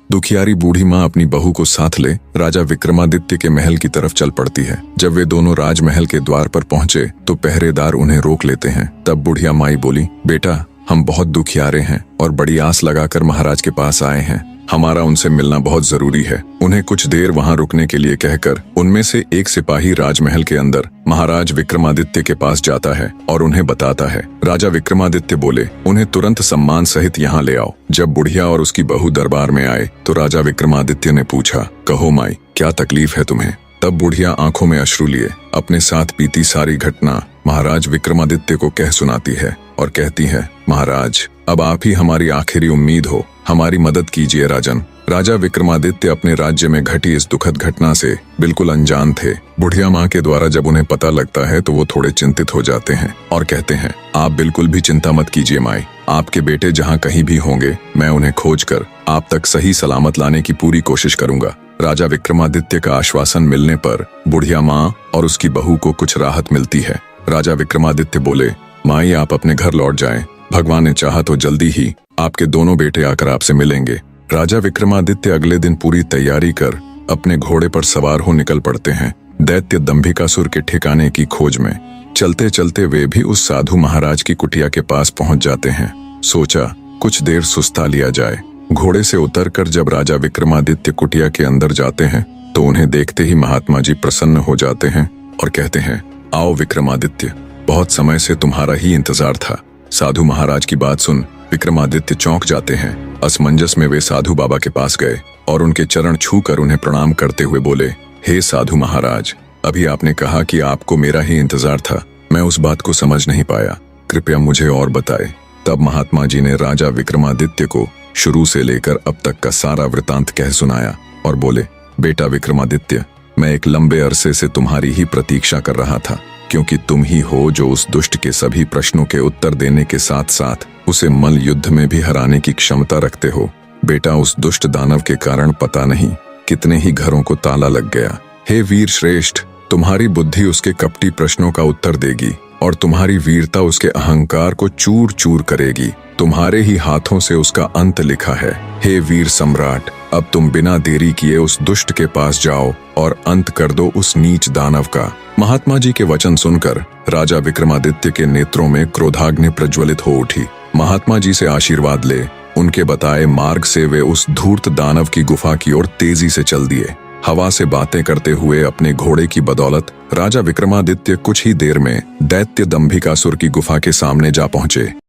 दुखियारी बूढ़ी माँ अपनी बहू को साथ ले राजा विक्रमादित्य के महल की तरफ चल पड़ती है। जब वे दोनों राजमहल के द्वार पर पहुंचे तो पहरेदार उन्हें रोक लेते हैं। तब बुढ़िया माई बोली, बेटा हम बहुत दुखियारे हैं और बड़ी आस लगाकर महाराज के पास आए हैं। हमारा उनसे मिलना बहुत जरूरी है। उन्हें कुछ देर वहां रुकने के लिए कहकर उनमें से एक सिपाही राजमहल के अंदर महाराज विक्रमादित्य के पास जाता है और उन्हें बताता है। राजा विक्रमादित्य बोले, उन्हें तुरंत सम्मान सहित यहाँ ले आओ। जब बुढ़िया और उसकी बहू दरबार में आए तो राजा विक्रमादित्य ने पूछा, कहो माई क्या तकलीफ है तुम्हें? तब बुढ़िया आंखों में अश्रु लिए अपने साथ बीती सारी घटना महाराज विक्रमादित्य को कह सुनाती है और कहती है, महाराज अब आप ही हमारी आखिरी उम्मीद हो, हमारी मदद कीजिए राजन। राजा विक्रमादित्य अपने राज्य में घटी इस दुखद घटना से बिल्कुल अनजान थे। बुढ़िया माँ के द्वारा जब उन्हें पता लगता है तो वो थोड़े चिंतित हो जाते हैं और कहते हैं, आप बिल्कुल भी चिंता मत कीजिए माई, आपके बेटे जहाँ कहीं भी होंगे मैं उन्हें खोजकर आप तक सही सलामत लाने की पूरी कोशिश करूंगा। राजा विक्रमादित्य का आश्वासन मिलने पर बुढ़िया माँ और उसकी बहू को कुछ राहत मिलती है। राजा विक्रमादित्य बोले, माई आप अपने घर लौट जाएं, भगवान ने चाहा तो जल्दी ही आपके दोनों बेटे आकर आपसे मिलेंगे। राजा विक्रमादित्य अगले दिन पूरी तैयारी कर अपने घोड़े पर सवार हो निकल पड़ते हैं दैत्य दंभिकासुर के ठिकाने की खोज में। चलते चलते वे भी उस साधु महाराज की कुटिया के पास पहुंच जाते हैं। सोचा कुछ देर सुस्ता लिया जाए। घोड़े से उतरकर जब राजा विक्रमादित्य कुटिया के अंदर जाते हैं तो उन्हें देखते ही महात्मा जी प्रसन्न हो जाते हैं और कहते हैं, आओ विक्रमादित्य, बहुत समय से तुम्हारा ही इंतजार था। साधु महाराज की बात सुन विक्रमादित्य चौंक जाते हैं। असमंजस में वे साधु बाबा के पास गए और उनके चरण छूकर उन्हें प्रणाम करते हुए बोले, हे साधु महाराज, अभी आपने कहा कि आपको मेरा ही इंतजार था, मैं उस बात को समझ नहीं पाया, कृपया मुझे और बताएं। तब महात्मा जी ने राजा विक्रमादित्य को शुरू से लेकर अब तक का सारा वृतांत कह सुनाया और बोले, बेटा विक्रमादित्य, मैं एक लंबे अरसे से तुम्हारी ही प्रतीक्षा कर रहा था, क्योंकि तुम ही हो जो उस दुष्ट के सभी प्रश्नों के उत्तर देने के साथ साथ उसे मल युद्ध में भी हराने की क्षमता रखते हो। बेटा उस दुष्ट दानव के कारण पता नहीं कितने ही घरों को ताला लग गया। हे वीर श्रेष्ठ, तुम्हारी बुद्धि उसके कपटी प्रश्नों का उत्तर देगी और तुम्हारी वीरता उसके अहंकार को चूर चूर करेगी। तुम्हारे ही हाथों से उसका अंत लिखा है। हे वीर सम्राट, अब तुम बिना देरी किए उस दुष्ट के पास जाओ और अंत कर दो उस नीच दानव का। महात्मा जी के वचन सुनकर राजा विक्रमादित्य के नेत्रों में क्रोधाग्नि प्रज्वलित हो उठी। महात्मा जी से आशीर्वाद ले उनके बताए मार्ग से वे उस धूर्त दानव की गुफा की ओर तेजी से चल दिए। हवा से बातें करते हुए अपने घोड़े की बदौलत राजा विक्रमादित्य कुछ ही देर में दैत्य दंभिकासुर की गुफा के सामने जा पहुंचे।